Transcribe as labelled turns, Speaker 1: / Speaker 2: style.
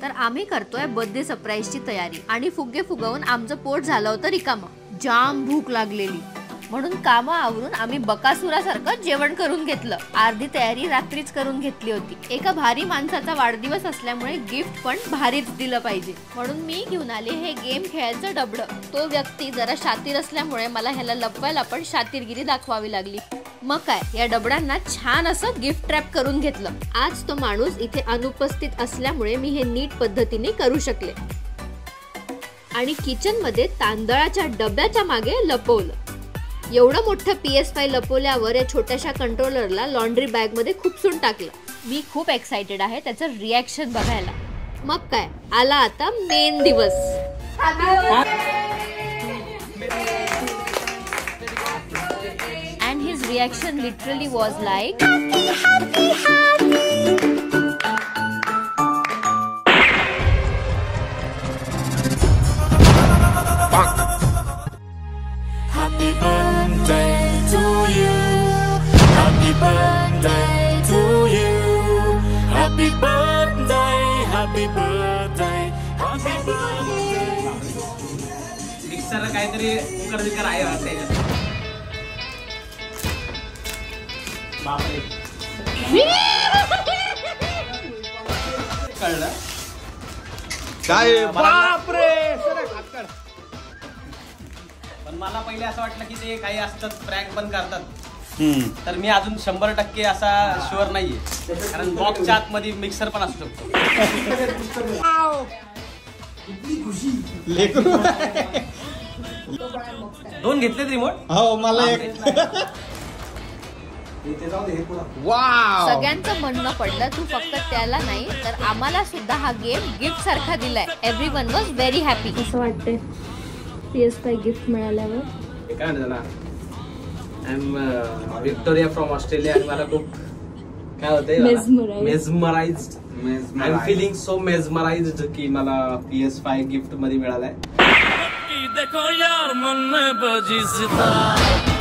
Speaker 1: तर आम्ही करतोय बर्थडे सरप्राईजची तयारी आणि फुगे फुगवून आमचं पोट झालं होतं रिकामं. जाम भूक लागलेली म्हणून कामं आवरून आम्ही बकासुरासारखं जेवण करून घेतलं. अर्धी तयारी रात्रीच करून घेतली होती. एका भारी माणसाचा वाढदिवस असल्यामुळे गिफ्ट पण भारीच दिलं पाहिजे म्हणून मी घेऊन आले हे गेम खेळायचं डबडं. तो व्यक्ती जरा शातीर असल्यामुळे मला ह्याला लपवायला पण शातीरगिरी दाखवावी लागली. मग काय, या डबड्यांना छान असं गिफ्ट ट्रॅप करून घेतलं. आज तो माणूस इथे अनुपस्थित असल्यामुळे मी हे नीट पद्धतीने करू शकले आणि किचन मध्ये तांदळाच्या डब्याच्या मागे लपवलं. एवढं मोठं PS5 लपवल्यावर या छोट्याशा कंट्रोलरला लॉन्ड्री बॅग मध्ये खुपसून टाकलं. मी खूप एक्साइटेड आहे त्याचं रिॲक्शन बघायला. मग काय, आला आता मेन दिवस. And his reaction literally was like
Speaker 2: Happy birthday to you. Happy birthday to you. Happy birthday, happy birthday, happy birthday.
Speaker 3: Mixer काहीतरी कुकर बिकर आहे वाटते. बापरे. कळलं
Speaker 4: काय? बापरे.
Speaker 3: पण मला पहिले असं वाटलं की ते काही असतात प्रँक पण करतात. तर मी अजून 100% असा शुअर नाहीये कारण बॉक्सच्या आतमध्ये मिक्सर पण असू शकतो. दोन घेतलेत रिमोट.
Speaker 4: हो मला एक.
Speaker 1: सगळ्यांचं म्हणणं पडलं तू फक्त त्याला नाही तर आम्हाला सुद्धा हा गेम गिफ्ट सारखा दिलाय. Everyone was very happy. असं वाटतंय PS5 गिफ्ट मिळाल्यावर.
Speaker 3: काय म्हणतात ना, I am Victoria from Australia आणि मला खूप काय होतंय mesmerised. I am feeling so mesmerised की मला PS5 गिफ्ट मध्ये मिळालाय.
Speaker 2: देखो यार मन में बजी सितार.